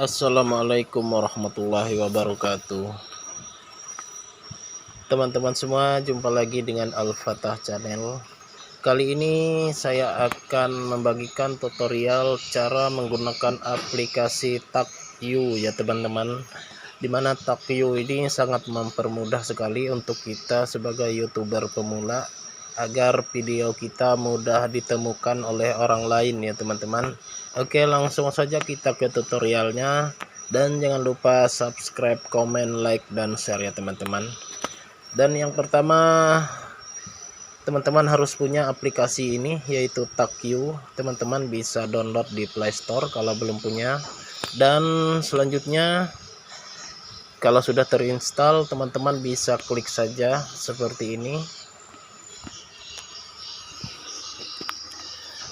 Assalamualaikum warahmatullahi wabarakatuh. Teman-teman semua, jumpa lagi dengan Al-Fatah Channel. Kali ini saya akan membagikan tutorial cara menggunakan aplikasi TagView ya teman-teman. Dimana TagView ini sangat mempermudah sekali untuk kita sebagai YouTuber pemula agar video kita mudah ditemukan oleh orang lain ya teman-teman. Oke, langsung saja kita ke tutorialnya, dan jangan lupa subscribe, komen, like, dan share ya teman-teman. Dan yang pertama, teman-teman harus punya aplikasi ini, yaitu TagView. Teman-teman bisa download di Play Store kalau belum punya. Dan selanjutnya, kalau sudah terinstall, teman-teman bisa klik saja seperti ini.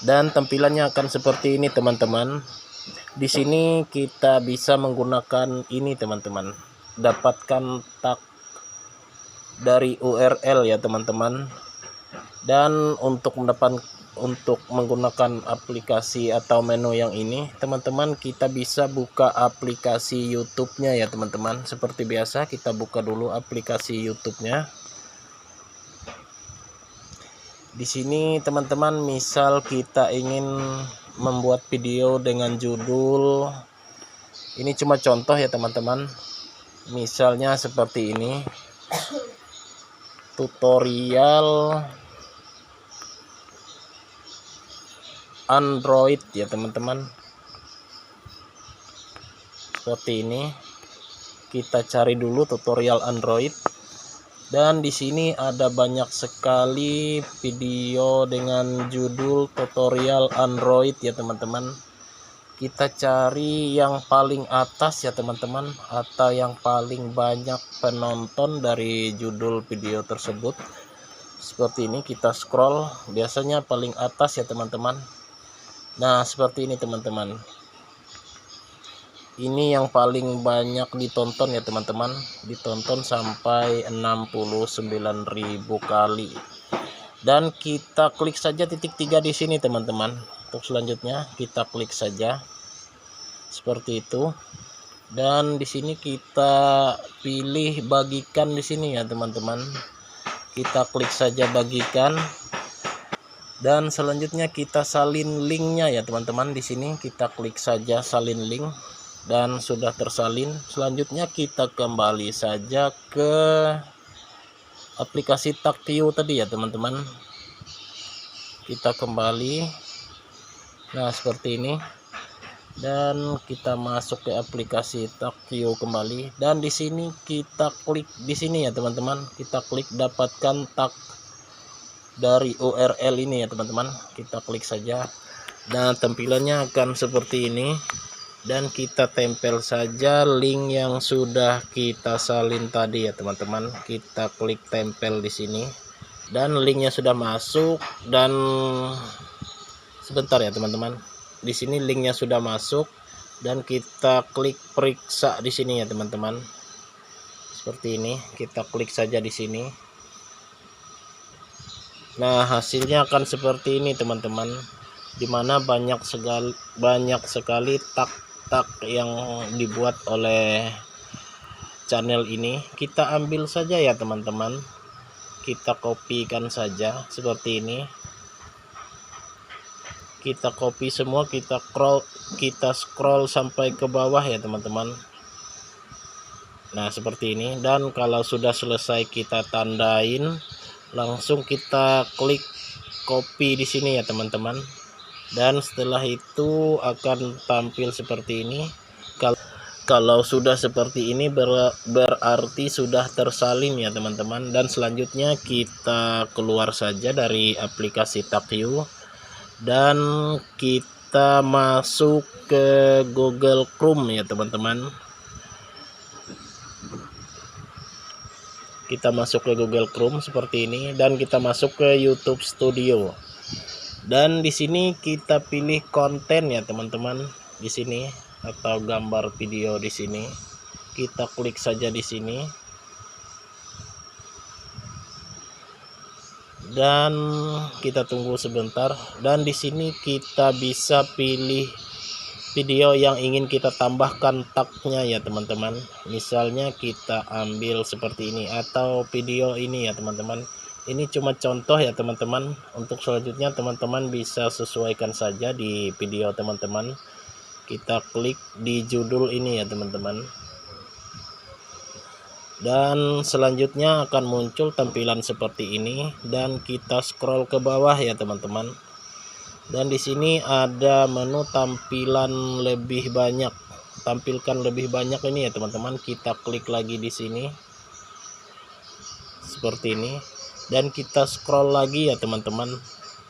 Dan tampilannya akan seperti ini teman-teman. Di sini kita bisa menggunakan ini teman-teman. Dapatkan tag dari URL ya teman-teman. Dan untuk menggunakan aplikasi atau menu yang ini, teman-teman kita bisa buka aplikasi YouTube-nya ya teman-teman. Seperti biasa, kita buka dulu aplikasi YouTube-nya. Di sini teman-teman, misal kita ingin membuat video dengan judul, ini cuma contoh ya teman-teman, misalnya seperti ini, tutorial Android ya teman-teman. Seperti ini, kita cari dulu tutorial Android. Dan di sini ada banyak sekali video dengan judul tutorial Android ya teman-teman. Kita cari yang paling atas ya teman-teman, atau yang paling banyak penonton dari judul video tersebut. Seperti ini, kita scroll, biasanya paling atas ya teman-teman. Nah, seperti ini teman-teman. Ini yang paling banyak ditonton ya teman-teman, ditonton sampai 69.000 kali. Dan kita klik saja titik 3 di sini teman-teman. Untuk selanjutnya kita klik saja seperti itu. Dan di sini kita pilih bagikan di sini ya teman-teman. Kita klik saja bagikan. Dan selanjutnya kita salin linknya ya teman-teman. Di sini kita klik saja salin link. Dan sudah tersalin. Selanjutnya kita kembali saja ke aplikasi TagView tadi ya teman-teman. Kita kembali, nah seperti ini, dan kita masuk ke aplikasi TagView kembali. Dan di sini kita klik di sini ya teman-teman, kita klik dapatkan tag dari URL ini ya teman-teman. Kita klik saja, dan tampilannya akan seperti ini. Dan kita tempel saja link yang sudah kita salin tadi ya teman-teman. Kita klik tempel di sini, dan linknya sudah masuk. Dan sebentar ya teman-teman, di sini linknya sudah masuk, dan kita klik periksa di sini ya teman-teman. Seperti ini, kita klik saja di sini. Nah, hasilnya akan seperti ini teman-teman, dimana banyak sekali tag yang dibuat oleh channel ini. Kita ambil saja ya teman-teman, kita kopikan saja seperti ini. Kita copy semua, kita scroll sampai ke bawah ya teman-teman. Nah seperti ini. Dan kalau sudah selesai kita tandain, langsung kita klik copy di sini ya teman-teman. Dan setelah itu akan tampil seperti ini. Kalau sudah seperti ini berarti sudah tersalin ya teman-teman. Dan selanjutnya kita keluar saja dari aplikasi TagView, dan kita masuk ke Google Chrome ya teman-teman. Kita masuk ke Google Chrome seperti ini, dan kita masuk ke YouTube Studio. Dan di sini kita pilih konten ya teman-teman, di sini, atau gambar video di sini. Kita klik saja di sini. Dan kita tunggu sebentar. Dan di sini kita bisa pilih video yang ingin kita tambahkan tagnya ya teman-teman. Misalnya kita ambil seperti ini atau video ini ya teman-teman. Ini cuma contoh ya teman-teman. Untuk selanjutnya teman-teman bisa sesuaikan saja di video teman-teman. Kita klik di judul ini ya teman-teman. Dan selanjutnya akan muncul tampilan seperti ini dan kita scroll ke bawah ya teman-teman. Dan di sini ada menu tampilan lebih banyak, tampilkan lebih banyak ini ya teman-teman. Kita klik lagi di sini seperti ini dan kita scroll lagi ya teman-teman.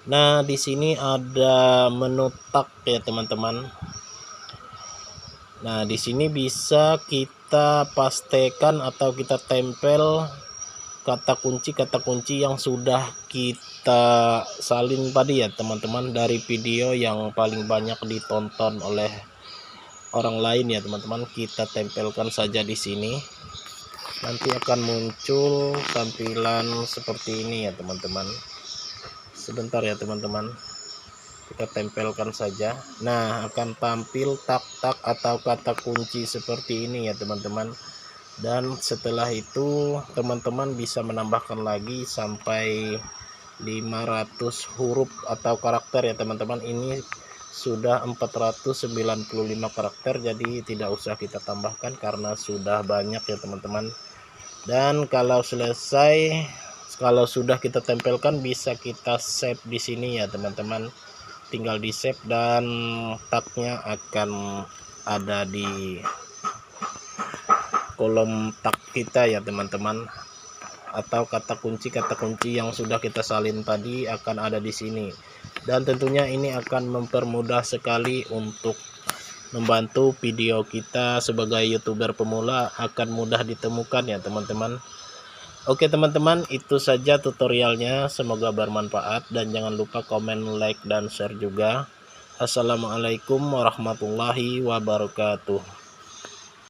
Nah di sini ada menu tag ya teman-teman. Nah di sini bisa kita pastekan atau kita tempel kata kunci yang sudah kita salin tadi ya teman-teman, dari video yang paling banyak ditonton oleh orang lain ya teman-teman. Kita tempelkan saja di sini, nanti akan muncul tampilan seperti ini ya teman-teman. Sebentar ya teman-teman, kita tempelkan saja. Nah akan tampil tag-tag atau kata kunci seperti ini ya teman-teman. Dan setelah itu teman-teman bisa menambahkan lagi sampai 500 huruf atau karakter ya teman-teman. Ini sudah 495 karakter, jadi tidak usah kita tambahkan karena sudah banyak ya teman-teman. Dan kalau selesai, kalau sudah kita tempelkan, bisa kita save di sini ya teman-teman. Tinggal di save dan tagnya akan ada di kolom tag kita ya teman-teman, atau kata kunci yang sudah kita salin tadi akan ada di sini. Dan tentunya ini akan mempermudah sekali untuk membantu video kita sebagai YouTuber pemula, akan mudah ditemukan ya teman-teman. Oke teman-teman, itu saja tutorialnya, semoga bermanfaat dan jangan lupa komen, like dan share juga. Assalamualaikum warahmatullahi wabarakatuh.